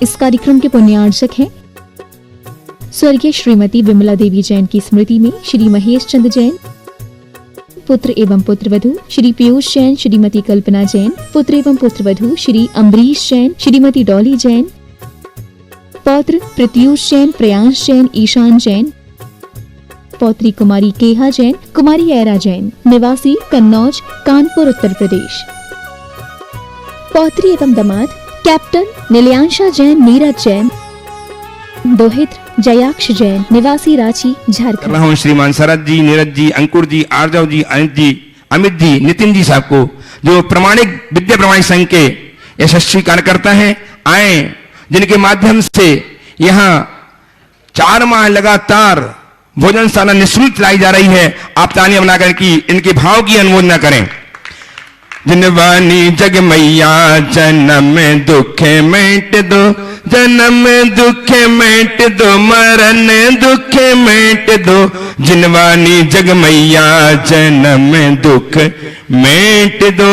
इस कार्यक्रम के पुण्यार्चक हैं स्वर्गीय श्रीमती विमला देवी जैन की स्मृति में श्री महेश चंद्र जैन, पुत्र एवं पुत्रवधू श्री पीयूष जैन, श्रीमती कल्पना जैन, पुत्र एवं पुत्रवधू श्री अम्बरीश जैन, श्रीमती डॉली जैन, पौत्र प्रत्यूष जैन, प्रयांश जैन, ईशान जैन, पौत्री कुमारी केहा जैन, कुमारी ऐरा जैन, निवासी कन्नौज, कानपुर, उत्तर प्रदेश। पौत्री एवं दामाद कैप्टन नीलियांशा जैन, नीरज जैन, दोहित्र जयाक्ष जैन, निवासी रांची, झारखंड। श्रीमान शरद जी, नीरज जी, अंकुर जी, आर्जव जी, अनित जी, अमित जी, नितिन जी साहब को, जो प्रमाणिक विद्या प्रमाणिक संघ के यशस्वी कार्यकर्ता हैं, आए, जिनके माध्यम से यहाँ 4 माह लगातार भोजनशाला निःशुल्क चलाई जा रही है। आप तालियां बनाकर की इनके भाव की अनुमोदना करें। जिनवानी जग मैया जन्म दुख मेट दो, जन्म दुख मेट दो, मरण दुख मेट दो, जिनवानी जग मैया जन्म दुख मेट दो।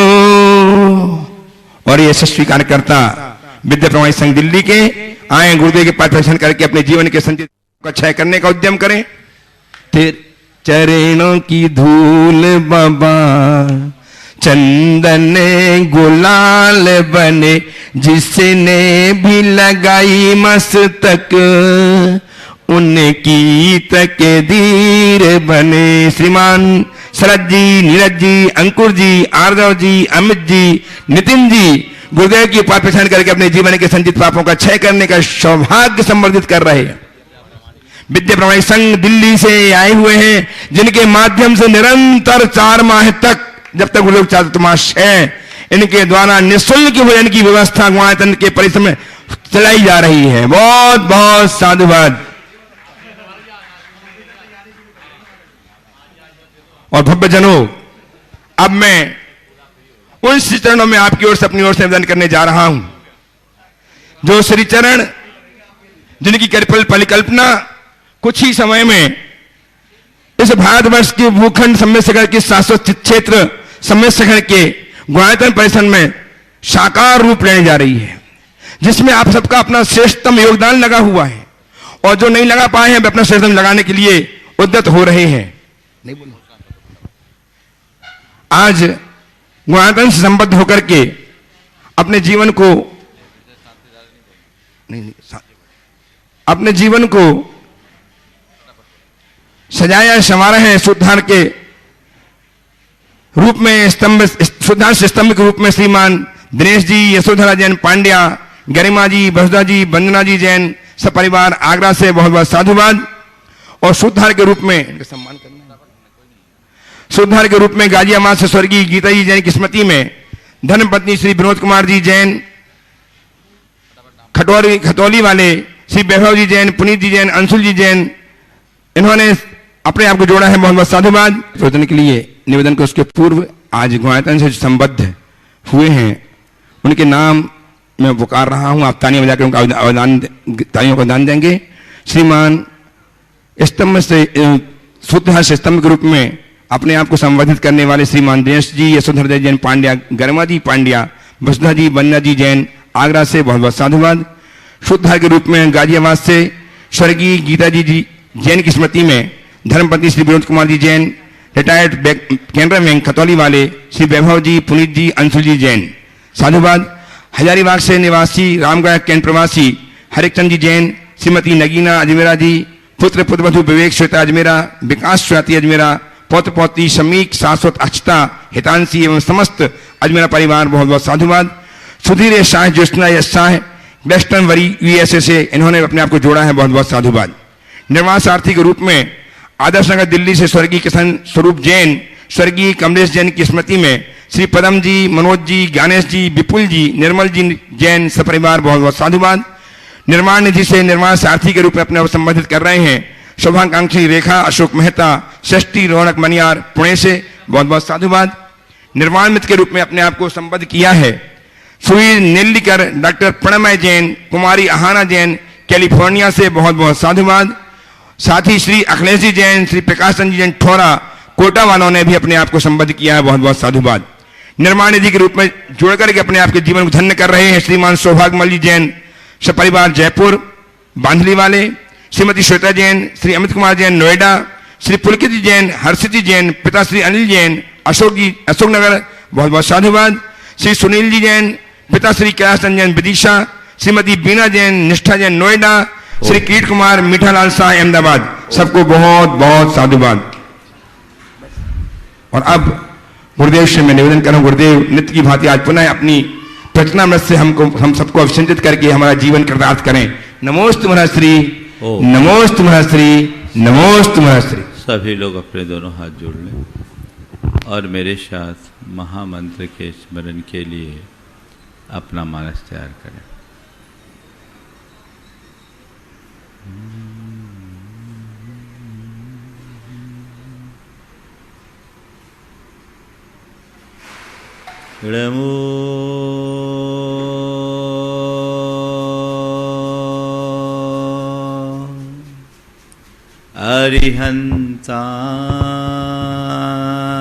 और ये यशस्वी कार्यकर्ता विद्या प्रमाणिक संघ दिल्ली के आए, गुरुदेव के पास दर्शन करके अपने जीवन के संचित को क्षय करने का उद्यम करें। तेरे चरणों की धूल बाबा चंदन गुलाल बने, जिसने भी लगाई मस्तक उनकी तकदीर बने। श्रीमान शरद जी, नीरज जी, अंकुर जी, आर्जव जी, अमित जी, नितिन जी गुरुदेव की उपासना प्रदान करके अपने जीवन के संचित पापों का क्षय करने का सौभाग्य संवर्धित कर रहे हैं। विद्या प्रमाणिक संघ दिल्ली से आए हुए हैं, जिनके माध्यम से निरंतर 4 माह तक, जब तक गुरुदेव चातुर्मास है, इनके द्वारा निःशुल्क भोजन की व्यवस्था गुणायतन के परिसर में चलाई जा रही है। बहुत बहुत साधुवाद। और भव्यजनों, अब मैं उन श्री चरणों में आपकी ओर से अपनी ओर से निवेदन करने जा रहा हूं, जो श्री चरण जिनकी परिकल्पना कुछ ही समय में इस भारतवर्ष के भूखंड सम्मेलन के शाश्वत क्षेत्र सम्मेलन के गुणायतन परिसर में साकार रूप लेने जा रही है, जिसमें आप सबका अपना श्रेष्ठतम योगदान लगा हुआ है। और जो नहीं लगा पाए हैं वे अपना श्रेष्ठतम लगाने के लिए उद्यत हो रहे हैं। नहीं बोलो। आज गुणायतन से संबद्ध होकर के अपने जीवन को सजाया संवारा है। शुद्धार के रूप में शुद्धार से स्तंभ के रूप में श्रीमान दिनेश जी, यशोधरा जैन पांड्या, गरिमा जी, वसुधा जी, वंदना जी जैन सपरिवार आगरा से बहुत बहुत साधुवाद। और शुद्धार के रूप में इनका सम्मान करना है। शुद्धार के रूप में गाजियाबाद से स्वर्गीय गीता जी जैन की स्मृति में धर्मपत्नी श्री विनोद कुमार जी जैन, खतौली वाले श्री वैभव जी जैन, पुनीत जी जैन, अंशुल जी जैन, इन्होंने अपने आप को जोड़ा है। बहुत बहुत साधुवाद। प्रवचन के लिए निवेदन को उसके पूर्व आज गुणायतन से संबद्ध हुए हैं, उनके नाम मैं पुकार रहा हूं। आप तालियां बजाकर उनका तालियों का दान देंगे। श्रीमान स्तंभ से शुद्ध से स्तंभ के रूप में अपने आप को संवर्धित करने वाले श्रीमान दिनेश जी, यशोधरा जैन पांड्या, गरिमा जी पांड्या, वसुधा जी, वंदना जी जैन आगरा से बहुत बहुत साधुवाद। शुद्ध के रूप में गाजियाबाद से स्वर्गीय गीता जी जैन की स्मृति में धर्मपत्नी श्री विनोद कुमार जी जैन, रिटायर्ड केंद्र बैंक खतौली वाले श्री वैभव जी, पुनीत जी, अंशुल जी जैन साधुवाद। हजारीबाग से निवासी रामगढ़ कैंट प्रवासी हरिचंद जी जैन, श्रीमती नगीना अजमेरा जी, पुत्र पुत्रवधू विवेक श्वेता अजमेरा, विकास स्वाति अजमेरा, पौत्र पौत्री शमीक, शाश्वत अक्षता, हितांशी एवं समस्त अजमेरा परिवार बहुत बहुत साधुवाद। सुधीर शाह, ज्योत्सना यश शाह, वेस्टर्न वरी यूएसए से इन्होंने अपने आप को जोड़ा है। बहुत बहुत साधुवाद। निर्वास आर्थी के रूप में आदर्श नगर दिल्ली से स्वर्गीय किशन स्वरूप जैन, स्वर्गीय कमलेश जैन की स्मृति में श्री पदम जी, मनोज जी, ज्ञानेश जी, विपुल जी, निर्मल जी जैन सपरिवार बहुत बहुत साधुवाद। निर्माण निधि से निर्माण सारथी के रूप में अपने आप संबोधित कर रहे हैं शुभाकांक्षी रेखा अशोक मेहता, षष्ठी रौनक मनियार पुणे से बहुत बहुत साधुवाद। निर्माण मित्र के रूप में अपने आप को संबद्ध किया है सुवीर नेल्लीकर, डॉक्टर प्रणमय जैन, कुमारी अहाना जैन कैलिफोर्निया से बहुत बहुत साधुवाद। साथ ही श्री अखिलेश जी जैन, श्री प्रकाश चंद्र जैन ठोरा कोटा वालों ने भी अपने आप को संबद्ध किया है। बहुत बहुत साधुवाद। निर्माण निधि के रूप में जोड़कर के अपने आप के जीवन को धन्य कर रहे हैं श्रीमान सौभाग्यमल जी जैन, सपरिवार जयपुर बांधली वाले, श्रीमती श्वेता जैन, श्री अमित कुमार जैन नोएडा, श्री पुलकित जैन, हर्षित जैन, पिता श्री अनिल जैन अशोकनगर, बहुत बहुत साधुवाद। श्री सुनील जी जैन, पिता श्री कैलाश रंजन विदिशा, श्रीमती बीना जैन, निष्ठा जैन नोएडा, श्री किरीट कुमार मीठालाल शाह अहमदाबाद, सबको बहुत बहुत साधुवाद। और अब गुरुदेव से मैं निवेदन करूं, गुरुदेव नित्य की भांति आज पुनः अपनी प्रचनामृत से हम सबको अभिषिंचित करके हमारा जीवन कृतार्थ करें। नमोस्तु महश्री, नमोस्तु महश्री, नमोस्तु महश्री। सभी लोग अपने दोनों हाथ जोड़ लें और मेरे साथ महामंत्र के स्मरण के लिए अपना मानस तैयार करें। नमो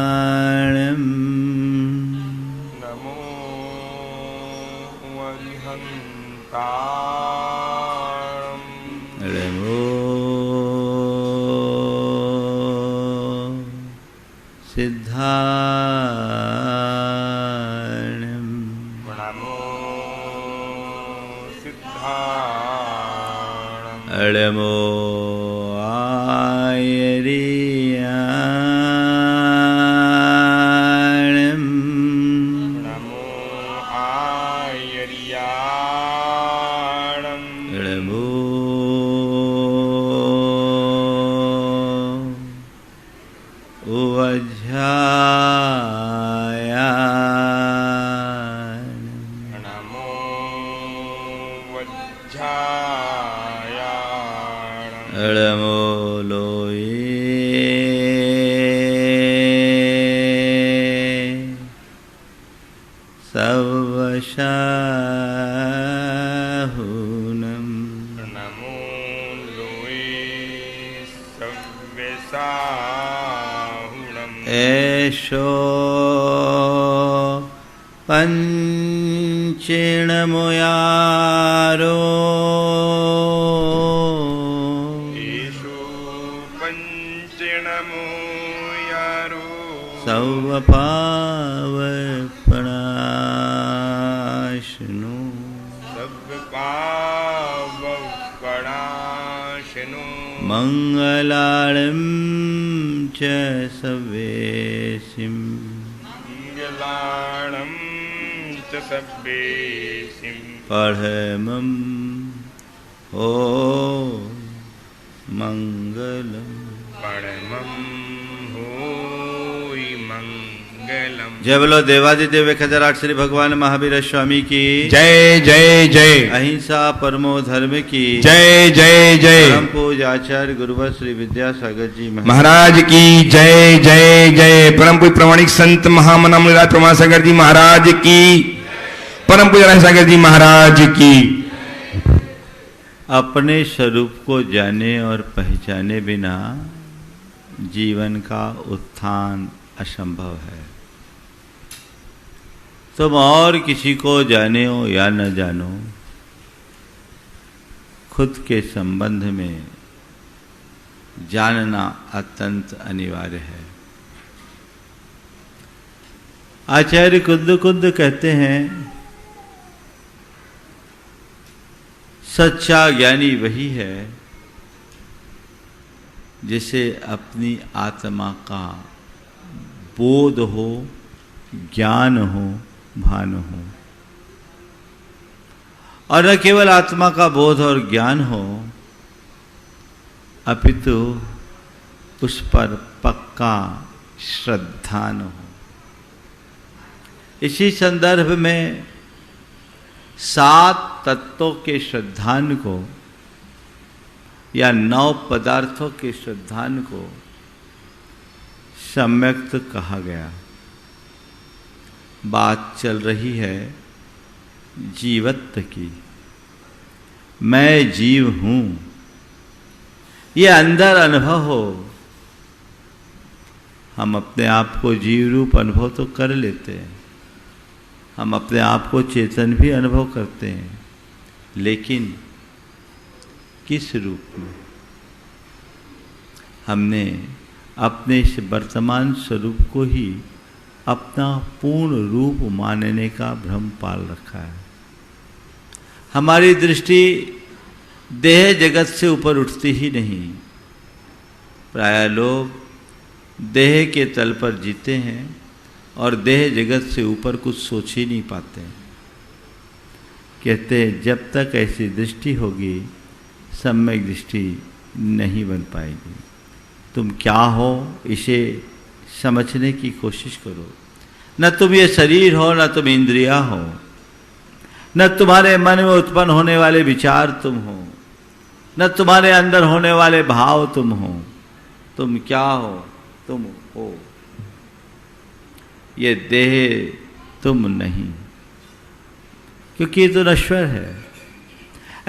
अरिहंताणं, नमो अरिहंताणं, नमो सिद्धाणं, नमो सिद्धाणं, नमो आयर्याणं, नमो आयर्याणं, नमो वज्झायाणं, नमो वज्झायाणं, नमो लोये सवशाहुनं, नमो लोये सव्यसाहुणम्। एषो पञ्चेणमुयारो, ईशो पञ्चेणमो यारो, सवपावपणाशनु, सव्यपावपणाशनो, मङ्गलाळं च सवेशिं, मङ्गलाणं च सव्येसिं, पढमं ओ मङ्गलम्। परमं होई मंगलम। जय बोलो देवादिदेव खजराट श्री भगवान महावीर स्वामी की जय जय जय। अहिंसा परमो धर्म की जय जय जय। परम पूज्य आचार्य गुरुवर श्री विद्यासागर जी महाराज की जय जय जय। परम पूज्य प्रमाणिक संत महामनाम प्रमासागर जी महाराज की, परम पूज्य राजसागर जी महाराज की। अपने स्वरूप को जाने और पहचाने बिना जीवन का उत्थान असंभव है। तुम और किसी को जाने हो या न जानो, खुद के संबंध में जानना अत्यंत अनिवार्य है। आचार्य कुंद कहते हैं, सच्चा ज्ञानी वही है जिसे अपनी आत्मा का बोध हो, ज्ञान हो, भान हो। और न केवल आत्मा का बोध और ज्ञान हो, अपितु उस पर पक्का श्रद्धान हो। इसी संदर्भ में 7 तत्वों के श्रद्धान को या 9 पदार्थों के श्रद्धान को सम्यक्त कहा गया। बात चल रही है जीवत्व की। मैं जीव हूं, ये अंदर अनुभव हो। हम अपने आप को जीव रूप अनुभव तो कर लेते हैं, हम अपने आप को चेतन भी अनुभव करते हैं, लेकिन किस रूप में? हमने अपने इस वर्तमान स्वरूप को ही अपना पूर्ण रूप मानने का भ्रम पाल रखा है। हमारी दृष्टि देह जगत से ऊपर उठती ही नहीं। प्राय लोग देह के तल पर जीते हैं और देह जगत से ऊपर कुछ सोच ही नहीं पाते। कहते हैं जब तक ऐसी दृष्टि होगी सम्यक दृष्टि नहीं बन पाएगी। तुम क्या हो इसे समझने की कोशिश करो। न तुम ये शरीर हो, न तुम इंद्रिया हो, न तुम्हारे मन में उत्पन्न होने वाले विचार तुम हो, न तुम्हारे अंदर होने वाले भाव तुम हो। तुम क्या हो? तुम हो। ये देह तुम नहीं, क्योंकि ये तो नश्वर है।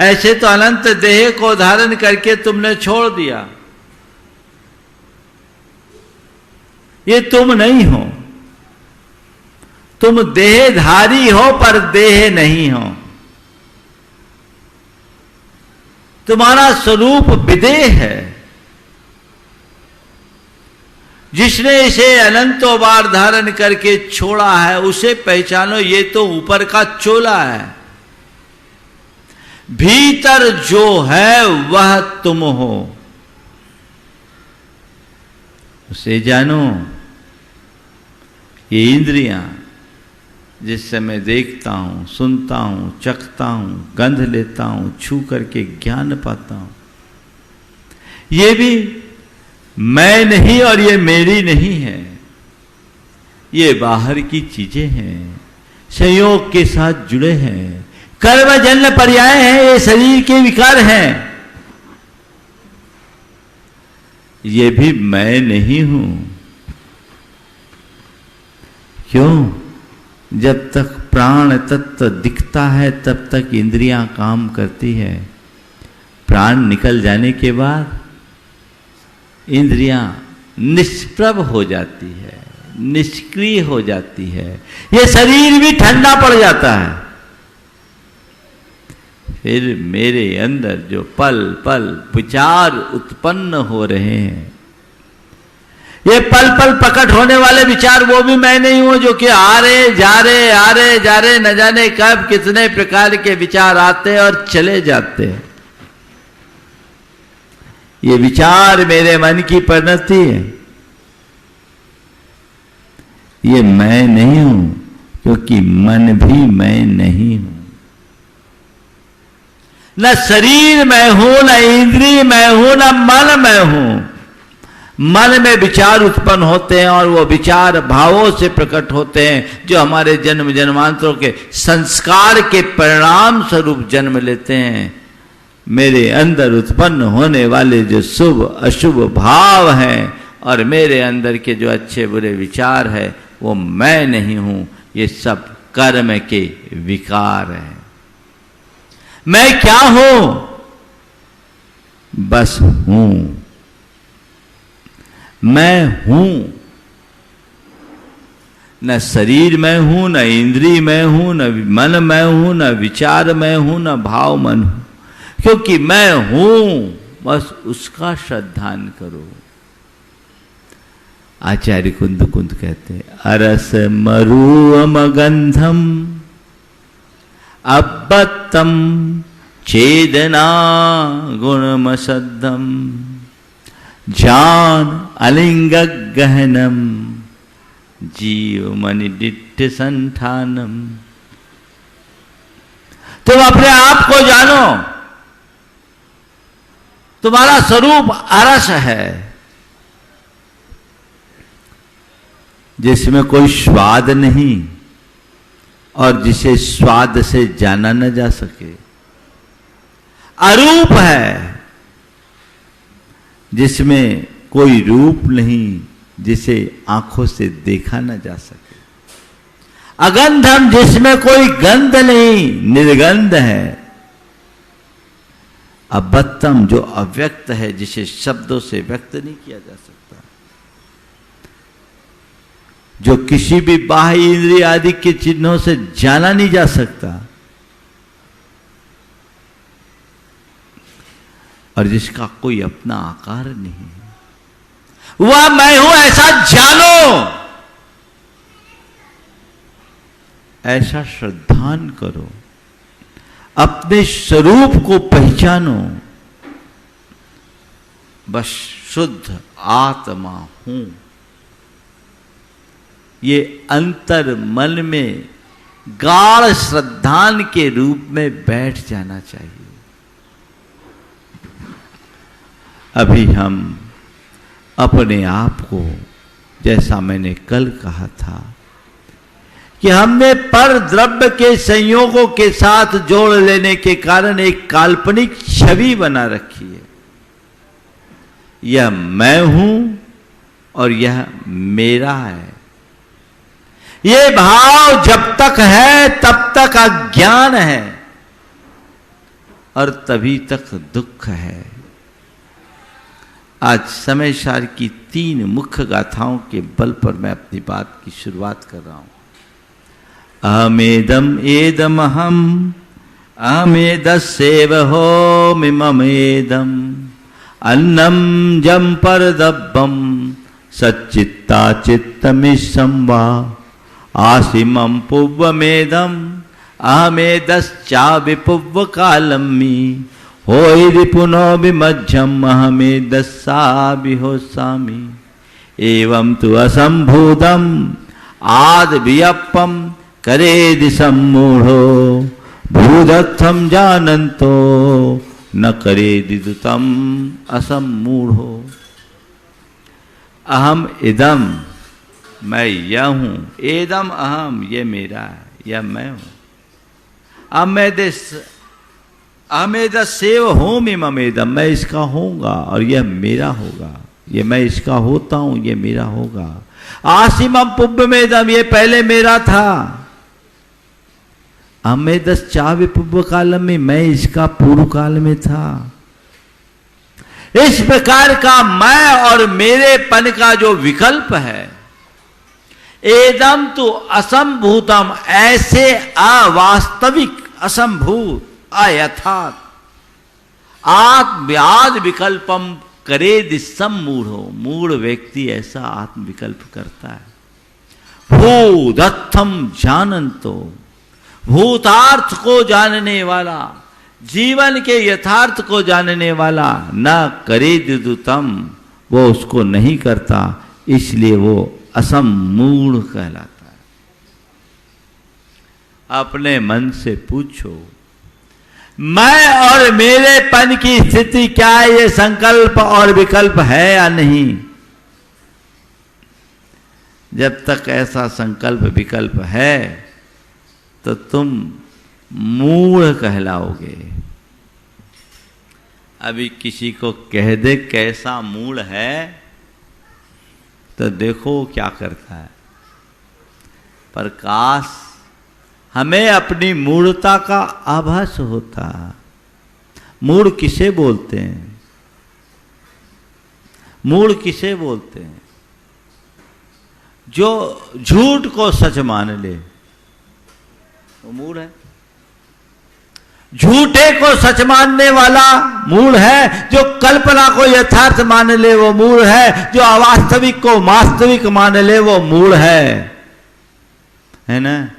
ऐसे तो अनंत देह को धारण करके तुमने छोड़ दिया। ये तुम नहीं हो। तुम देहधारी हो पर देह नहीं हो। तुम्हारा स्वरूप विदेह है। जिसने इसे अनंतों बार धारण करके छोड़ा है उसे पहचानो, ये तो ऊपर का चोला है। भीतर जो है वह तुम हो, उसे जानो। ये इंद्रियां जिस समय देखता हूं, सुनता हूं, चखता हूं, गंध लेता हूं, छू करके ज्ञान पाता हूं, ये भी मैं नहीं और ये मेरी नहीं है। ये बाहर की चीजें हैं, संयोग के साथ जुड़े हैं, कर्म जन्म पर्याय हैं, ये शरीर के विकार हैं। ये भी मैं नहीं हूं। क्यों? जब तक प्राण तत्व दिखता है तब तक इंद्रियां काम करती है। प्राण निकल जाने के बाद इंद्रियां निष्प्रभ हो जाती है, निष्क्रिय हो जाती है। ये शरीर भी ठंडा पड़ जाता है। फिर मेरे अंदर जो पल पल विचार उत्पन्न हो रहे हैं, ये पल पल प्रकट होने वाले विचार वो भी मैं नहीं हूं, जो कि आ रहे जा रहे न जाने कब कितने प्रकार के विचार आते और चले जाते हैं। ये विचार मेरे मन की परिणति है। ये मैं नहीं हूं, क्योंकि मन भी मैं नहीं हूं। न शरीर मैं हूं, न इंद्रिय मैं हूं, न मन मैं हूं। मन में विचार उत्पन्न होते हैं और वो विचार भावों से प्रकट होते हैं, जो हमारे जन्म जन्मांतरों के संस्कार के परिणाम स्वरूप जन्म लेते हैं। मेरे अंदर उत्पन्न होने वाले जो शुभ अशुभ भाव हैं और मेरे अंदर के जो अच्छे बुरे विचार है, वो मैं नहीं हूं। ये सब कर्म के विकार हैं। मैं क्या हूं? बस हूं। मैं हूं। न शरीर में हूं, न इंद्रिय में हूं, न मन में हूं, न विचार में हूं, न भाव मन हूं। क्योंकि मैं हूं, बस उसका श्रद्धान करो। आचार्य कुंद कुंद कहते हैं, अरस मरुअम गंधम अब्बतम चेदना गुणमसद्धम जान अलिंग गहनम जीव मनि डिट्ठ संठानम। तुम अपने आप को जानो। तुम्हारा स्वरूप अरस है, जिसमें कोई स्वाद नहीं और जिसे स्वाद से जाना न जा सके। अरूप है, जिसमें कोई रूप नहीं, जिसे आंखों से देखा न जा सके। अगंधम, जिसमें कोई गंध नहीं, निर्गंध है। अबत्तम, जो अव्यक्त है, जिसे शब्दों से व्यक्त नहीं किया जा सकता, जो किसी भी बाह्य इंद्रिय आदि के चिन्हों से जाना नहीं जा सकता। और जिसका कोई अपना आकार नहीं है, वह मैं हूं ऐसा जानो, ऐसा श्रद्धान करो, अपने स्वरूप को पहचानो, बस शुद्ध आत्मा हूं। ये अंतर मन में गाढ़ श्रद्धान के रूप में बैठ जाना चाहिए। अभी हम अपने आप को, जैसा मैंने कल कहा था कि हमने पर द्रव्य के संयोगों के साथ जोड़ लेने के कारण एक काल्पनिक छवि बना रखी है। यह मैं हूं और यह मेरा है। ये भाव जब तक है तब तक अज्ञान है और तभी तक दुख है। आज समय सार की 3 मुख्य गाथाओं के बल पर मैं अपनी बात की शुरुआत कर रहा हूं। अहमेदम एदमहम अहमेदस्येव होमिममेदम अन्नम जम परदब्बम सच्चित्ता चित्तमिशं वा आसिमं पुव्वमेदम अहमेदश्चा विपुव्व कालम्मि होय रिपुनो विमज्जम अहमेदस्सा विहोसामि एवं तु असंभूतम आद वियप्पम करेदि सम्मूढ़ो भूदत्थम जानन्तो न करेदि दुतम असम्मूढ़ो। अहम इदम, मैं यह हूं, एदम अहम, ये मेरा है, यह मैं हूं। अहमेदस्येव होमिममेदम, मैं इसका होऊंगा और यह मेरा होगा। ये मैं इसका होता हूं, ये मेरा होगा। आसिमम पुव्वमेदम, ये पहले मेरा था। अहमेदश्चा विपुव्व कालम में, मैं इसका पूर्व काल में था। इस प्रकार का मैं और मेरेपन का जो विकल्प है, एदम तो असंभूतम, ऐसे अवास्तविक, असंभूत, अयथार्थ, आत्मयाद विकल्पम करेदि सम्मूढ़ो, मूढ़ व्यक्ति ऐसा आत्म विकल्प करता है। भूदत्थम जानन्तो, भूतार्थ को जानने वाला, जीवन के यथार्थ को जानने वाला, न करेदि दुतम, वो उसको नहीं करता, इसलिए वो असम्मूढ़ कहलाता है। अपने मन से पूछो, मैं और मेरेपन की स्थिति क्या है? ये संकल्प और विकल्प है या नहीं? जब तक ऐसा संकल्प विकल्प है तो तुम मूढ़ कहलाओगे। अभी किसी को कह दे कैसा मूढ़ है तो देखो क्या करता है। पर काश हमें अपनी मूढ़ता का आभास होता। मूढ़ किसे बोलते हैं? मूढ़ किसे बोलते हैं? जो झूठ को सच मान ले वो मूढ़ है। झूठे को सच मानने वाला मूढ़ है। जो कल्पना को यथार्थ मान ले वो मूढ़ है। जो अवास्तविक को वास्तविक मान ले वो मूढ़ है ना?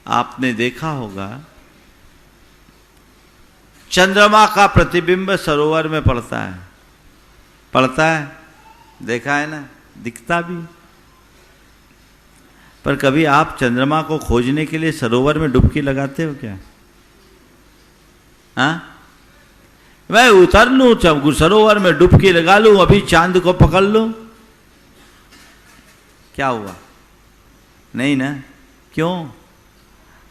आपने देखा होगा चंद्रमा का प्रतिबिंब सरोवर में पड़ता है, देखा है ना? दिखता भी। पर कभी आप चंद्रमा को खोजने के लिए सरोवर में डुबकी लगाते हो क्या? हाँ, मैं उतर लूं सरोवर में डुबकी लगा लूं, अभी चांद को पकड़ लूं, क्या हुआ? नहीं ना? क्यों?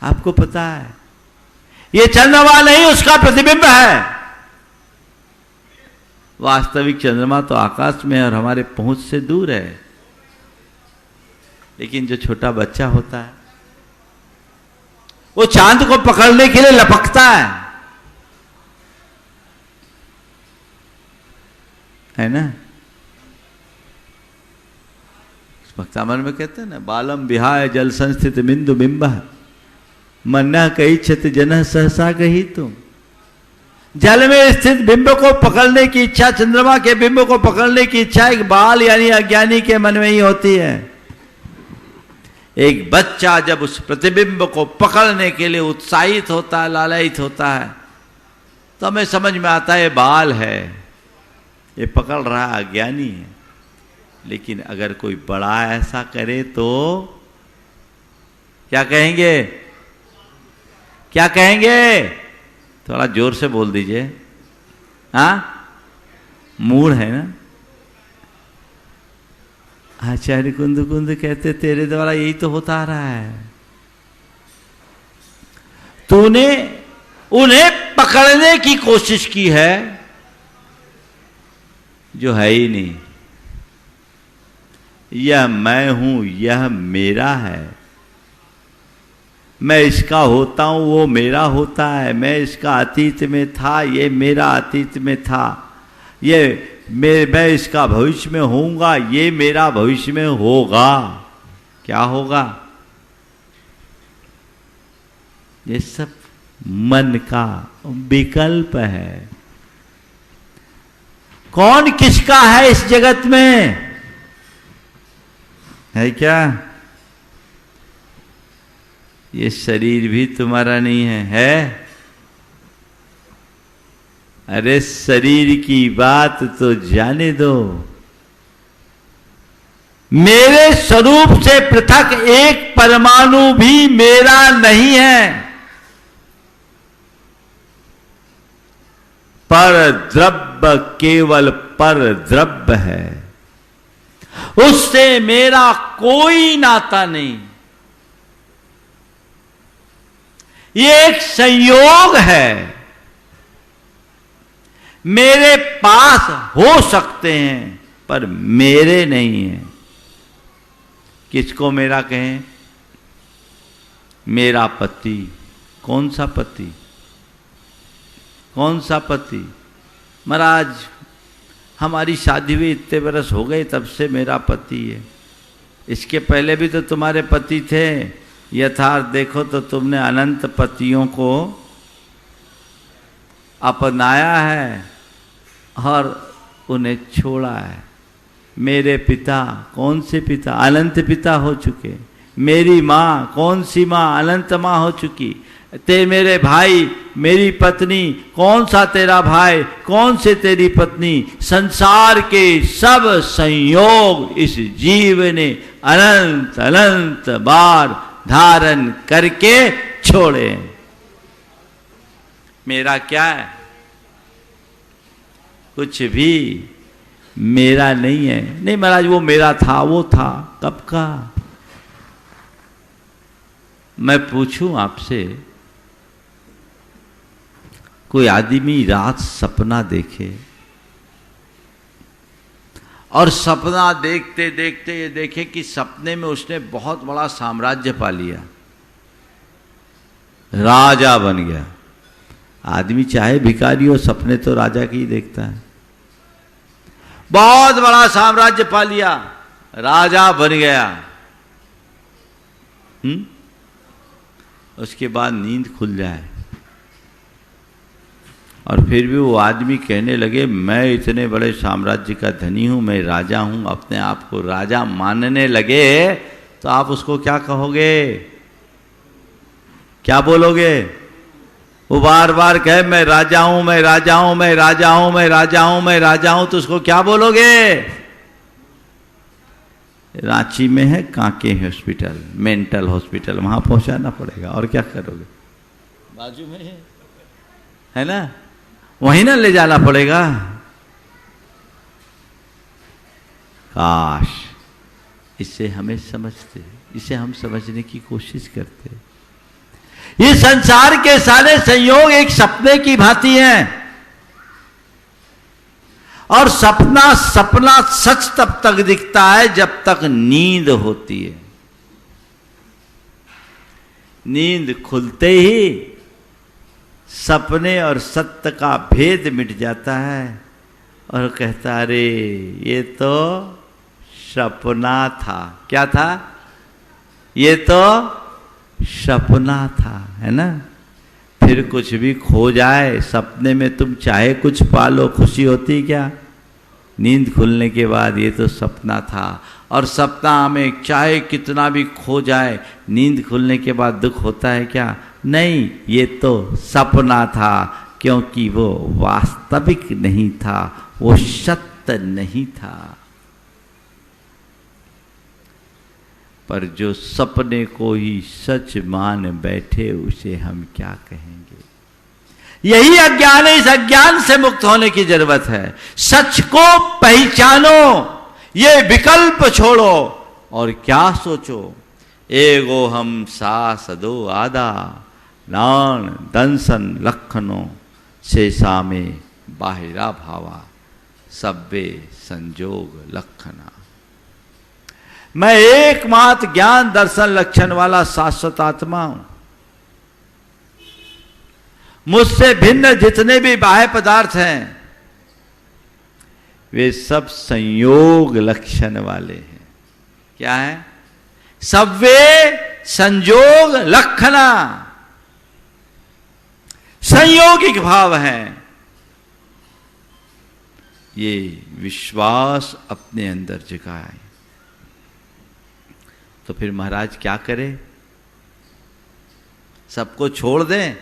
आपको पता है ये चंद्रमा नहीं, उसका प्रतिबिंब है। वास्तविक चंद्रमा तो आकाश में और हमारे पहुंच से दूर है। लेकिन जो छोटा बच्चा होता है वो चांद को पकड़ने के लिए लपकता है ना? भक्तामन में कहते हैं ना, बालम विहाय जल संस्थित बिंदु बिंब मन्ना कही छत जन सहसा कही तुम। जल में स्थित बिंब को पकड़ने की इच्छा, चंद्रमा के बिंब को पकड़ने की इच्छा एक बाल यानी अज्ञानी के मन में ही होती है। एक बच्चा जब उस प्रतिबिंब को पकड़ने के लिए उत्साहित होता है, लालायित होता है, तो हमें समझ में आता है ये बाल है, ये पकड़ रहा है, अज्ञानी है। लेकिन अगर कोई बड़ा ऐसा करे तो क्या कहेंगे? क्या कहेंगे? थोड़ा जोर से बोल दीजिए। हाँ, मूड है ना। आचार्य कुंद कुंद कहते तेरे द्वारा यही तो होता आ रहा है। तूने उन्हें पकड़ने की कोशिश की है जो है ही नहीं। यह मैं हूं, यह मेरा है, मैं इसका होता हूं, वो मेरा होता है, मैं इसका अतीत में था, ये मेरा अतीत में था, ये मैं इसका भविष्य में होऊंगा, ये मेरा भविष्य में होगा। क्या होगा? ये सब मन का विकल्प है। कौन किसका है इस जगत में? है क्या? ये शरीर भी तुम्हारा नहीं है? अरे शरीर की बात तो जाने दो। मेरे स्वरूप से पृथक एक परमाणु भी मेरा नहीं है। पर द्रव्य केवल पर द्रव्य है, उससे मेरा कोई नाता नहीं। ये एक संयोग है। मेरे पास हो सकते हैं पर मेरे नहीं है। किसको मेरा कहें? मेरा पति। कौन सा पति? कौन सा पति? महाराज हमारी शादी हुई इतने बरस हो गए, तब से मेरा पति है। इसके पहले भी तो तुम्हारे पति थे। यथार्थ देखो तो तुमने अनंत पतियों को अपनाया है और उन्हें छोड़ा है। मेरे पिता, कौन से पिता? अनंत पिता हो चुके। मेरी माँ, कौन सी माँ? अनंत माँ हो चुकी। मेरे भाई, मेरी पत्नी, कौन सा तेरा भाई, कौन से तेरी पत्नी? संसार के सब संयोग इस जीव ने अनंत अनंत बार धारण करके छोड़े। मेरा क्या है? कुछ भी मेरा नहीं है। नहीं महाराज, वो मेरा था, वो था। कब का? मैं पूछूं आपसे, कोई आदमी रात सपना देखे और सपना देखते देखते ये देखे कि सपने में उसने बहुत बड़ा साम्राज्य पा लिया, राजा बन गया। आदमी चाहे भिखारी हो, सपने तो राजा की ही देखता है। बहुत बड़ा साम्राज्य पा लिया, राजा बन गया। उसके बाद नींद खुल जाए और फिर भी वो आदमी कहने लगे मैं इतने बड़े साम्राज्य का धनी हूं, मैं राजा हूं, अपने आप को राजा मानने लगे, तो आप उसको क्या कहोगे? क्या बोलोगे? वो बार बार कहे मैं राजा हूं, मैं राजा हूं, मैं राजा हूं, मैं राजा हूं, मैं राजा हूं, तो उसको क्या बोलोगे? रांची में है कांके हॉस्पिटल, मेंटल हॉस्पिटल, वहां पहुंचाना पड़ेगा। और क्या करोगे? बाजू में है ना, वहीं ना ले जाना पड़ेगा। काश इसे हमें समझते, इसे हम समझने की कोशिश करते। ये संसार के सारे संयोग एक सपने की भांति हैं, और सपना सपना सच तब तक दिखता है जब तक नींद होती है। नींद खुलते ही सपने और सत्य का भेद मिट जाता है और कहता अरे ये तो सपना था। क्या था? ये तो सपना था, है ना। फिर कुछ भी खो जाए, सपने में तुम चाहे कुछ पालो, खुशी होती क्या? नींद खुलने के बाद ये तो सपना था, और सपना हमें चाहे कितना भी खो जाए, नींद खुलने के बाद दुख होता है क्या? नहीं, ये तो सपना था, क्योंकि वो वास्तविक नहीं था, वो सत्य नहीं था। पर जो सपने को ही सच मान बैठे, उसे हम क्या कहेंगे? यही अज्ञान है। इस अज्ञान से मुक्त होने की जरूरत है। सच को पहचानो, ये विकल्प छोड़ो, और क्या सोचो? एगो हम सा सदो आदा, नान दंसन लखनो, शेषा में बाहिरा भावा, सब्बे संजोग लखना। मैं एकमात्र ज्ञान दर्शन लक्षण वाला शाश्वत आत्मा हूं। मुझसे भिन्न जितने भी बाह्य पदार्थ हैं, वे सब संयोग लक्षण वाले हैं। क्या है? सब्वे संयोग लक्षणा, संयोगिक भाव है। ये विश्वास अपने अंदर जगाए। तो फिर महाराज क्या करे? सबको छोड़ दें?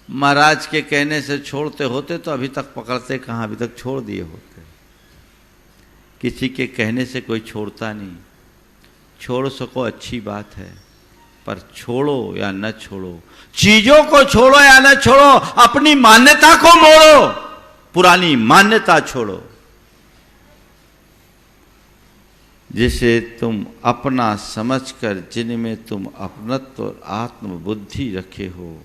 महाराज के कहने से छोड़ते होते तो अभी तक पकड़ते कहाँ, अभी तक छोड़ दिए होते। किसी के कहने से कोई छोड़ता नहीं। छोड़ सको अच्छी बात है, पर छोड़ो या न छोड़ो, चीजों को छोड़ो या न छोड़ो, अपनी मान्यता को मोड़ो, पुरानी मान्यता छोड़ो। जिसे तुम अपना समझकर, जिनमें तुम अपनत्व और आत्मबुद्धि रखे हो,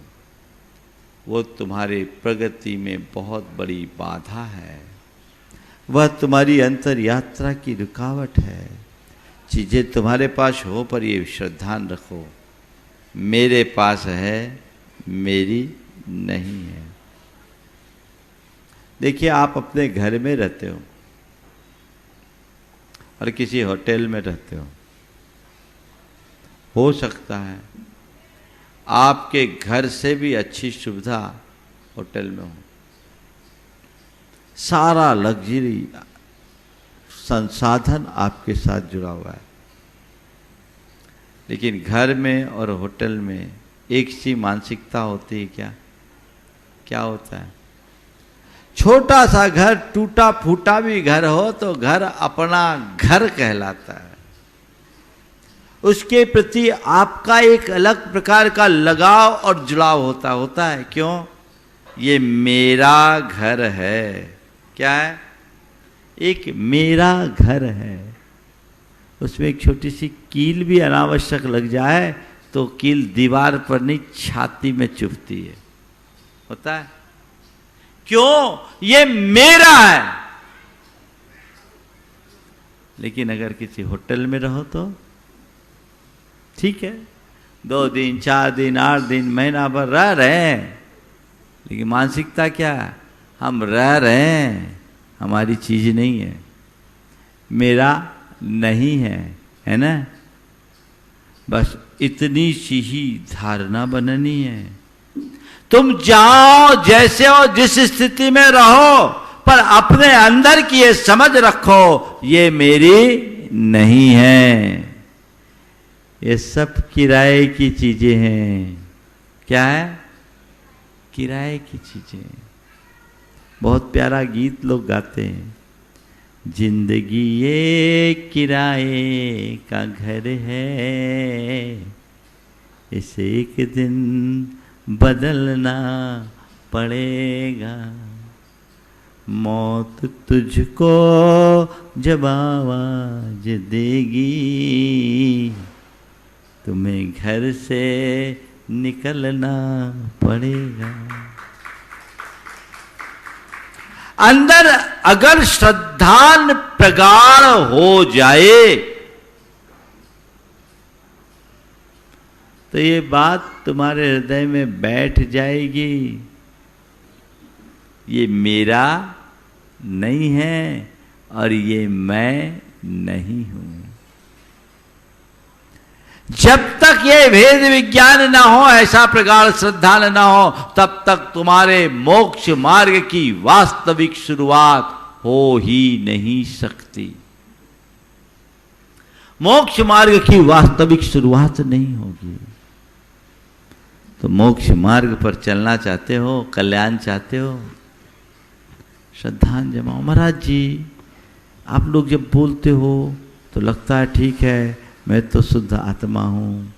वो तुम्हारे प्रगति में बहुत बड़ी बाधा है। वह तुम्हारी अंतर यात्रा की रुकावट है। चीजें तुम्हारे पास हो, पर ये श्रद्धान रखो, मेरे पास है, मेरी नहीं है। देखिए, आप अपने घर में रहते हो और किसी होटल में रहते हो सकता है आपके घर से भी अच्छी सुविधा होटल में हो, सारा लग्जरी संसाधन आपके साथ जुड़ा हुआ है। लेकिन घर में और होटल में एक सी मानसिकता होती है क्या? क्या होता है? छोटा सा घर, टूटा फूटा भी घर हो तो घर अपना घर कहलाता है। उसके प्रति आपका एक अलग प्रकार का लगाव और जुड़ाव होता है। क्यों? ये मेरा घर है। क्या है? एक मेरा घर है। उसमें एक छोटी सी कील भी अनावश्यक लग जाए तो कील दीवार पर नहीं, छाती में चुभती है। होता है? क्यों? ये मेरा है। लेकिन अगर किसी होटल में रहो तो ठीक है, 2 दिन 4 दिन 8 दिन महीना भर रह रहे हैं, लेकिन मानसिकता क्या है? हम रह रहे हैं, हमारी चीज नहीं है, मेरा नहीं है ना? बस इतनी सी ही धारणा बननी है। तुम जाओ जैसे हो, जिस स्थिति में रहो, पर अपने अंदर की ये समझ रखो, ये मेरी नहीं है, ये सब किराए की चीजें हैं। क्या है? किराए की चीजें। बहुत प्यारा गीत लोग गाते हैं, जिंदगी ये किराए का घर है, इसे एक दिन बदलना पड़ेगा, मौत तुझको जब आवाज देगी, तुम्हें घर से निकलना पड़ेगा। अंदर अगर श्रद्धान प्रगाढ़ हो जाए तो ये बात तुम्हारे हृदय में बैठ जाएगी, ये मेरा नहीं है और ये मैं नहीं हूं। जब तक ये भेद विज्ञान ना हो, ऐसा प्रगाढ़ श्रद्धा ना हो, तब तक तुम्हारे मोक्ष मार्ग की वास्तविक शुरुआत हो ही नहीं सकती। मोक्ष मार्ग की वास्तविक शुरुआत नहीं होगी। तो मोक्ष मार्ग पर चलना चाहते हो, कल्याण चाहते हो, श्रद्धा जमाओ। महाराज जी, आप लोग जब बोलते हो तो लगता है ठीक है, मैं तो शुद्ध आत्मा हूँ,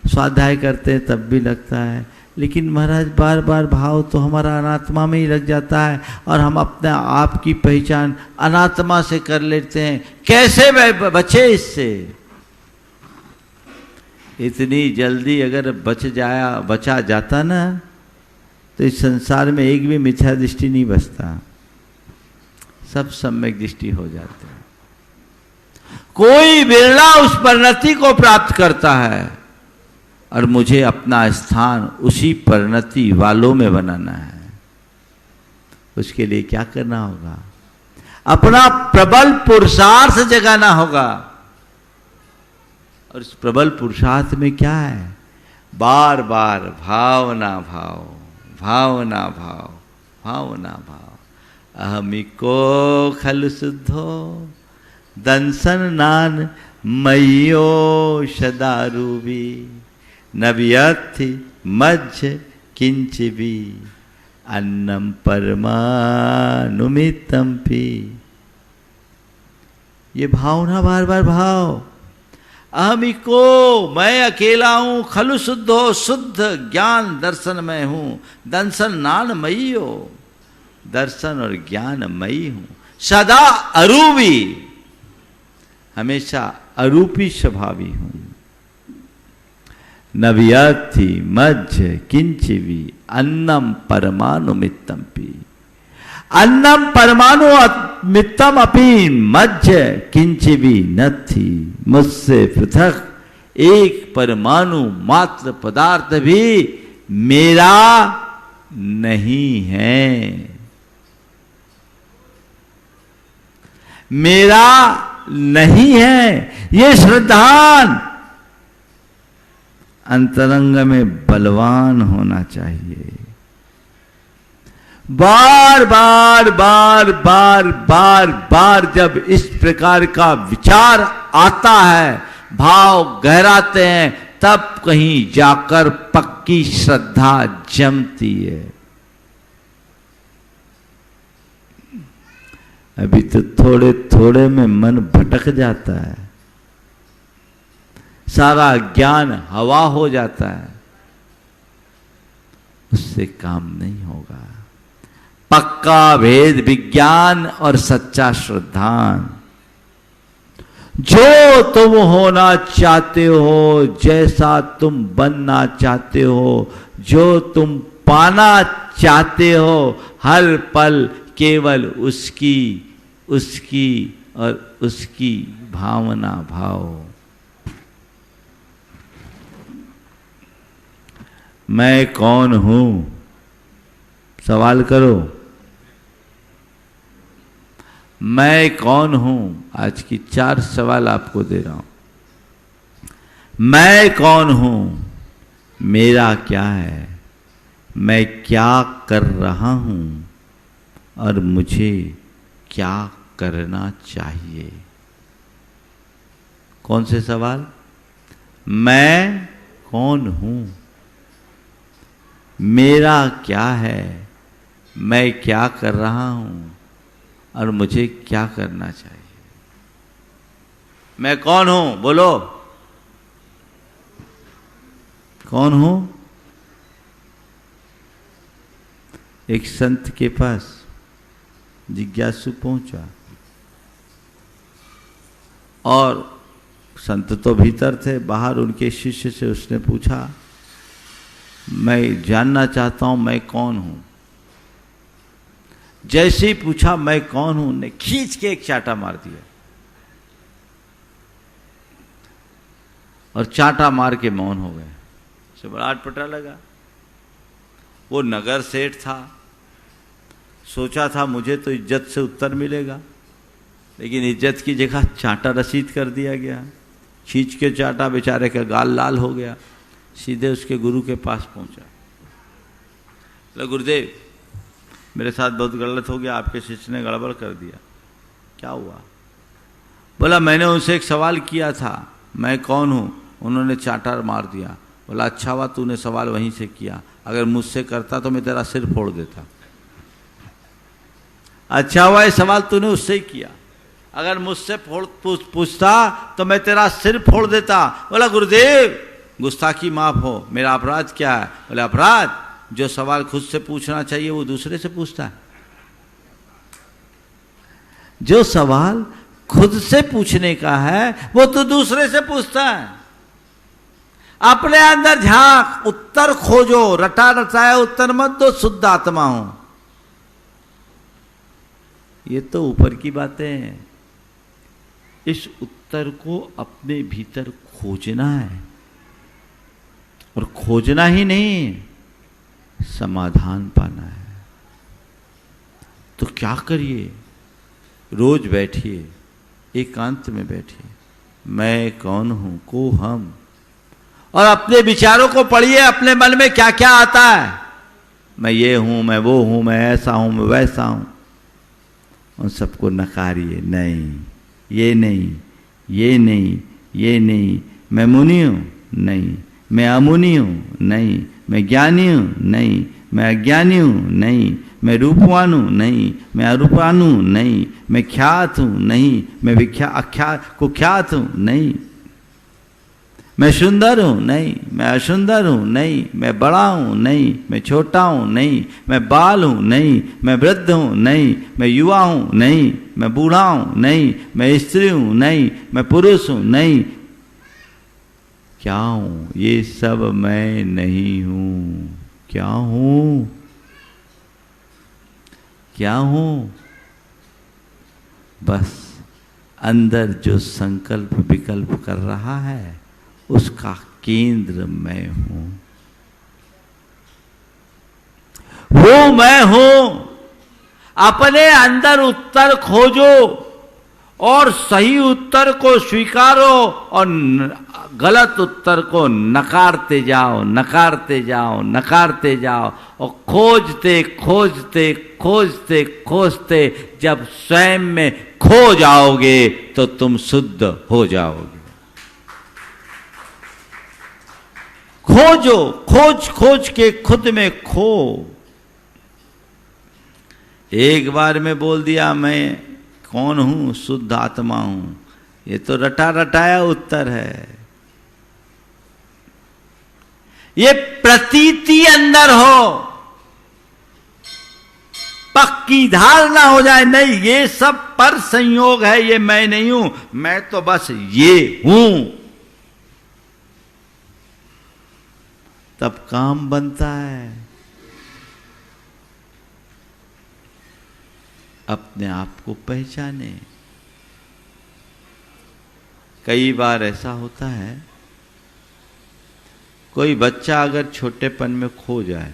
स्वाध्याय करते हैं तब भी लगता है, लेकिन महाराज बार बार भाव तो हमारा अनात्मा में ही लग जाता है और हम अपने आप की पहचान अनात्मा से कर लेते हैं। कैसे बचे इससे? इतनी जल्दी अगर बचा जाता ना, तो इस संसार में एक भी मिथ्या दृष्टि नहीं बचता, सब सम्यक दृष्टि हो जाते हैं। कोई बिरला उस परिणति को प्राप्त करता है, और मुझे अपना स्थान उसी परिणति वालों में बनाना है। उसके लिए क्या करना होगा? अपना प्रबल पुरुषार्थ जगाना होगा। और इस प्रबल पुरुषार्थ में क्या है? बार बार भावना भाव, भावना भाव, भावना भाव। अहमिको खलु शुद्धो दंसन नान मयो सदारूबी नव्यथि मज्ज किंच भी अन्नम परमानुमितम पी। ये भावना बार बार भाव, अहमिको, मैं अकेला हूं, खलु शुद्धो, शुद्ध ज्ञान दर्शन में हूं, दंसन नान मई हो, दर्शन और ज्ञान मई हूं, सदा अरूपी, हमेशा अरूपी स्वभावी हूं। नव्यथि मज्ज किंचिवी अन्नम परमानुमितम पी। अन्नम परमानुमितम अपि मज्ज किंचिवी नथि। मुझसे पृथक एक परमाणु मात्र पदार्थ भी मेरा नहीं है, मेरा नहीं है। ये श्रद्धान अंतरंग में बलवान होना चाहिए। बार बार बार बार बार बार जब इस प्रकार का विचार आता है, भाव गहराते हैं, तब कहीं जाकर पक्की श्रद्धा जमती है। अभी तो थोड़े थोड़े में मन भटक जाता है, सारा ज्ञान हवा हो जाता है, उससे काम नहीं होगा। पक्का भेद विज्ञान और सच्चा श्रद्धान। जो तुम होना चाहते हो, जैसा तुम बनना चाहते हो, जो तुम पाना चाहते हो, हर पल केवल उसकी उसकी और उसकी भावना भाव। मैं कौन हूं? सवाल करो, मैं कौन हूं? आज की 4 सवाल आपको दे रहा हूं। मैं कौन हूं? मेरा क्या है? मैं क्या कर रहा हूं? और मुझे क्या करना चाहिए? कौन से सवाल? मैं कौन हूं? मेरा क्या है? मैं क्या कर रहा हूं? और मुझे क्या करना चाहिए? मैं कौन हूं? बोलो, कौन हूं? एक संत के पास जिज्ञासु पहुंचा, और संत तो भीतर थे, बाहर उनके शिष्य से उसने पूछा, मैं जानना चाहता हूं मैं कौन हूं। जैसे ही पूछा मैं कौन हूं, ने खींच के एक चांटा मार दिया, और चांटा मार के मौन हो गए। से बड़ा अटपटा लगा। वो नगर सेठ था, सोचा था मुझे तो इज्जत से उत्तर मिलेगा, लेकिन इज्जत की जगह चांटा रसीद कर दिया गया। खींच के चाटा, बेचारे का गाल लाल हो गया। सीधे उसके गुरु के पास पहुंचा। बोला गुरुदेव मेरे साथ बहुत गलत हो गया, आपके शिष्य ने गड़बड़ कर दिया। क्या हुआ? बोला मैंने उनसे एक सवाल किया था, मैं कौन हूं, उन्होंने चाटा मार दिया। बोला अच्छा हुआ तूने सवाल वहीं से किया, अगर मुझसे करता तो मैं तेरा सिर फोड़ देता। अच्छा हुआ ये सवाल तूने उससे ही किया, अगर मुझसे पूछता तो मैं तेरा सिर फोड़ देता। बोला गुरुदेव गुस्ताखी माफ हो, मेरा अपराध क्या है? बोला अपराध, जो सवाल खुद से पूछना चाहिए वो दूसरे से पूछता है। जो सवाल खुद से पूछने का है वो तो दूसरे से पूछता है। अपने अंदर झांक, उत्तर खोजो, रटा रटाया उत्तर मत दो, शुद्ध आत्मा हो। ये तो ऊपर की बातें हैं, इस उत्तर को अपने भीतर खोजना है, और खोजना ही नहीं समाधान पाना है। तो क्या करिए? रोज बैठिए, एकांत में बैठिए, मैं कौन हूं को हम, और अपने विचारों को पढ़िए। अपने मन में क्या क्या आता है, मैं ये हूं, मैं वो हूं, मैं ऐसा हूं, मैं वैसा हूं, उन सबको नकारिए। नहीं, ये नहीं, ये नहीं, ये नहीं, मैं मुनि हूं, नहीं, मैं अमुनि हूं, नहीं, मैं ज्ञानी हूं, नहीं, मैं अज्ञानी हूं, नहीं, मैं रूपवान हूं, नहीं, मैं अरूपवान हूं, नहीं, मैं ख्यात हूं, नहीं, मैं अख्यात कुख्यात हूं, नहीं, मैं सुंदर हूं, नहीं, मैं असुंदर हूं, नहीं, मैं बड़ा हूं, नहीं, मैं छोटा हूं, नहीं, मैं बाल हूं, नहीं, मैं वृद्ध हूं, नहीं, मैं युवा हूं, नहीं, मैं बूढ़ा हूं, नहीं, मैं स्त्री हूं, नहीं, मैं पुरुष हूं, नहीं, क्या हूं? ये सब मैं नहीं हूं। क्या हूं? क्या हूं? बस अंदर जो संकल्प विकल्प कर रहा है उसका केंद्र मैं हूं। वो मैं हूं। अपने अंदर उत्तर खोजो और सही उत्तर को स्वीकारो और गलत उत्तर को नकारते जाओ, नकारते जाओ, नकारते जाओ, और खोजते खोजते खोजते खोजते जब स्वयं में खो जाओगे तो तुम शुद्ध हो जाओगे। खोजो, खोज खोज के खुद में खो। एक बार में बोल दिया मैं कौन हूं, शुद्ध आत्मा हूं, ये तो रटा रटाया उत्तर है। ये प्रतीति अंदर हो, पक्की धारणा हो जाए, नहीं ये सब पर संयोग है, ये मैं नहीं हूं, मैं तो बस ये हूं, तब काम बनता है। अपने आप को पहचाने। कई बार ऐसा होता है, कोई बच्चा अगर छोटेपन में खो जाए,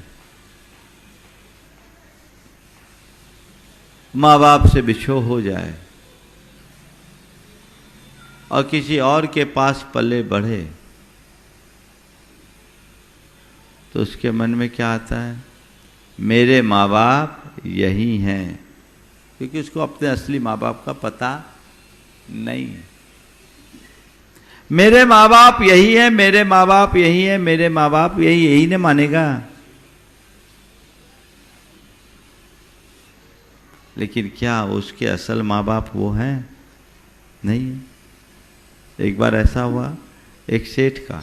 माँ बाप से बिछो हो जाए और किसी और के पास पले बढ़े, तो उसके मन में क्या आता है? मेरे माँ बाप यही हैं, क्योंकि उसको अपने असली माँ बाप का पता नहीं है। मेरे माँ बाप यही है, मेरे माँ बाप यही है, मेरे माँ बाप यही ने मानेगा। लेकिन क्या उसके असल माँ बाप वो हैं? नहीं। एक बार ऐसा हुआ, एक सेठ का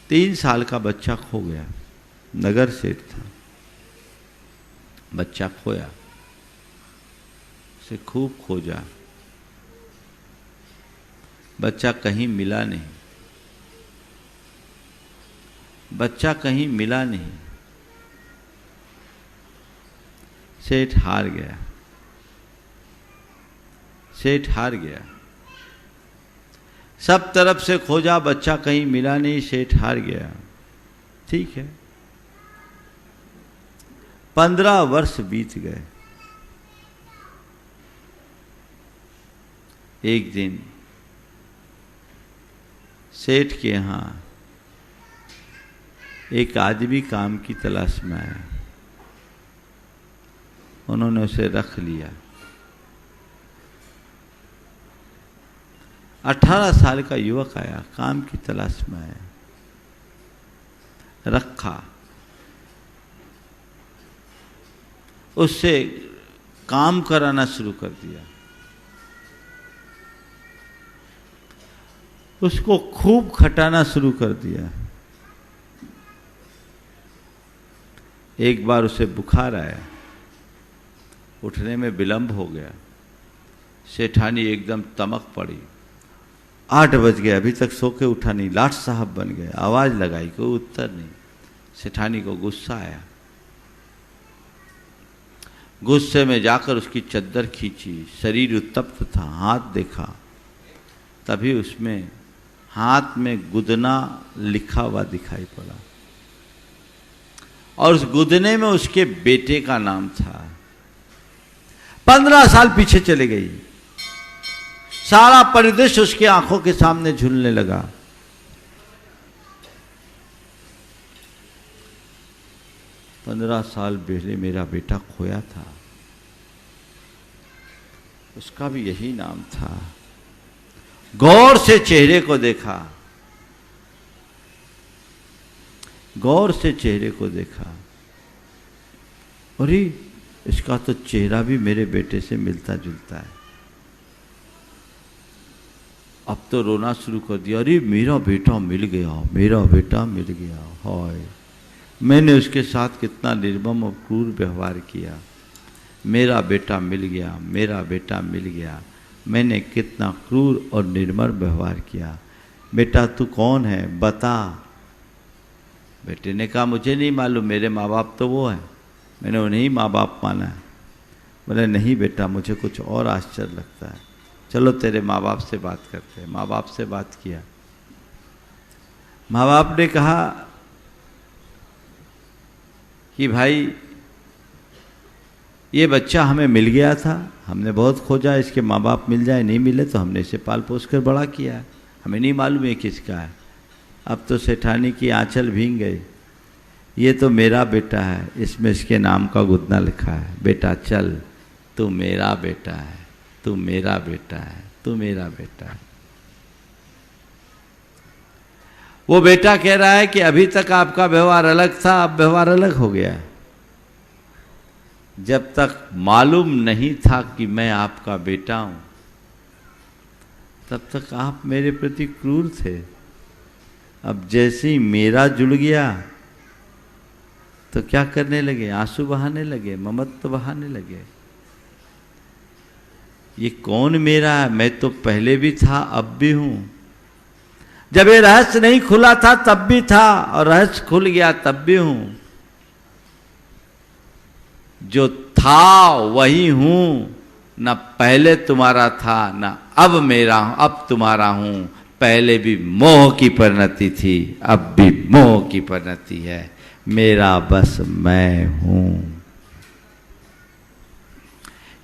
3 साल का बच्चा खो गया। नगर सेठ था, बच्चा खोया, उसे खूब खोजा, बच्चा कहीं मिला नहीं, बच्चा कहीं मिला नहीं। सेठ हार गया, सेठ हार गया, सब तरफ से खोजा, बच्चा कहीं मिला नहीं, सेठ हार गया। ठीक है, 15 वर्ष बीत गए। एक दिन सेठ के यहाँ एक आदमी काम की तलाश में आया। उन्होंने उसे रख लिया। 18 साल का युवक आया, काम की तलाश में आया, रखा। उससे काम कराना शुरू कर दिया। उसको खूब खटाना शुरू कर दिया। एक बार उसे बुखार आया, उठने में विलंब हो गया। सेठानी एकदम तमक पड़ी। 8 बज गए, अभी तक सो के उठा नहीं। लाट साहब बन गए, आवाज लगाई, कोई उत्तर नहीं। सेठानी को गुस्सा आया। गुस्से में जाकर उसकी चद्दर खींची। शरीर उत्तप्त था, हाथ देखा, तभी उसमें हाथ में गुदना लिखा हुआ दिखाई पड़ा और उस गुदने में उसके बेटे का नाम था। 15 साल पीछे चले गई। सारा परिदृश्य उसके आंखों के सामने झूलने लगा। पंद्रह साल पहले मेरा बेटा खोया था, उसका भी यही नाम था। गौर से चेहरे को देखा, गौर से चेहरे को देखा। अरे इसका तो चेहरा भी मेरे बेटे से मिलता जुलता है। अब तो रोना शुरू कर दिया। अरे मेरा बेटा मिल गया, मेरा बेटा मिल गया। हाय, मैंने उसके साथ कितना निर्मम और क्रूर व्यवहार किया। मेरा बेटा मिल गया, मेरा बेटा मिल गया। मैंने कितना क्रूर और निर्मम व्यवहार किया। बेटा तू कौन है, बता। बेटे ने कहा मुझे नहीं मालूम, मेरे माँ बाप तो वो हैं, मैंने उन्हें ही माँ बाप माना है। बोले नहीं बेटा, मुझे कुछ और आश्चर्य लगता है, चलो तेरे माँ बाप से बात करते हैं। माँ बाप से बात किया। माँ बाप ने कहा कि भाई ये बच्चा हमें मिल गया था, हमने बहुत खोजा, इसके माँ बाप मिल जाए, नहीं मिले तो हमने इसे पाल पोस कर बड़ा किया है, हमें नहीं मालूम ये किसका है। अब तो सेठानी की आंचल भीग गई। ये तो मेरा बेटा है, इसमें इसके नाम का गुदना लिखा है। बेटा चल, तू मेरा बेटा है, तू मेरा बेटा है, तू मेरा बेटा है। वो बेटा कह रहा है कि अभी तक आपका व्यवहार अलग था, अब व्यवहार अलग हो गया है। जब तक मालूम नहीं था कि मैं आपका बेटा हूं, तब तक आप मेरे प्रति क्रूर थे। अब जैसे ही मेरा जुड़ गया तो क्या करने लगे, आंसू बहाने लगे, ममत्व बहाने लगे। ये कौन मेरा है, मैं तो पहले भी था, अब भी हूं। जब ये रहस्य नहीं खुला था तब भी था, और रहस्य खुल गया तब भी हूं। जो था वही हूं, न पहले तुम्हारा था न अब मेरा हूं, अब तुम्हारा हूं। पहले भी मोह की परिणति थी, अब भी मोह की परिणति है। मेरा बस मैं हूं।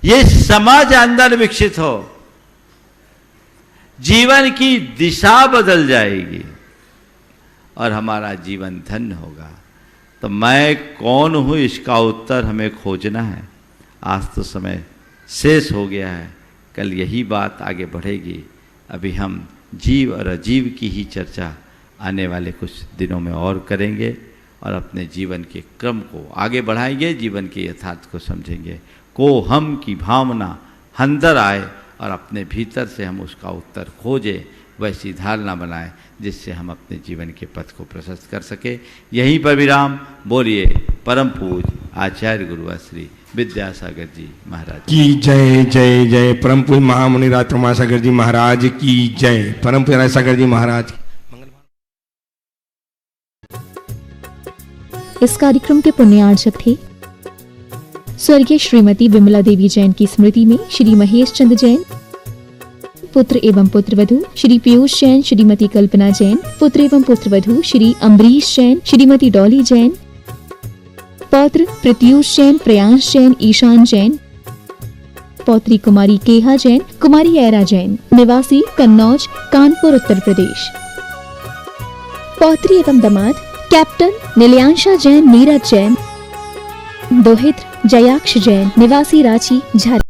ये समझ अंदर विकसित हो, जीवन की दिशा बदल जाएगी और हमारा जीवन धन्य होगा। तो मैं कौन हूं, इसका उत्तर हमें खोजना है। आज तो समय शेष हो गया है, कल यही बात आगे बढ़ेगी। अभी हम जीव और अजीव की ही चर्चा आने वाले कुछ दिनों में और करेंगे और अपने जीवन के क्रम को आगे बढ़ाएंगे, जीवन के यथार्थ को समझेंगे। को हम की भावना अंदर आए और अपने भीतर से हम उसका उत्तर खोजें, वैसी धारणा बनाएं जिससे हम अपने जीवन के पथ को प्रशस्त कर सके। यहीं पर विराम। बोलिए परम पूज्य आचार्य गुरु श्री विद्यासागर जी महाराज की जय। जय जय परम पूज्य महामुनि राज प्रमासागर जी महाराज की जय। परम पूज्य राजसागर जी महाराज। इस कार्यक्रम के पुण्यार्चक थे स्वर्गीय श्रीमती विमला देवी जैन की स्मृति में श्री महेश चंद्र जैन, पुत्र एवं पुत्रवधू श्री पीयूष जैन, श्रीमती कल्पना जैन, पुत्र एवं पुत्रवधू श्री अम्बरीश जैन, श्रीमती डॉली जैन, पौत्र प्रत्यूष जैन, प्रयांश जैन, ईशान जैन, पौत्री कुमारी केहा जैन, कुमारी ऐरा जैन, निवासी कन्नौज, कानपुर, उत्तर प्रदेश। पौत्री एवं दामाद कैप्टन नीलियांशा जैन, नीरज जैन, दोहित्र जयाक्ष जैन, निवासी रांची, झारखंड।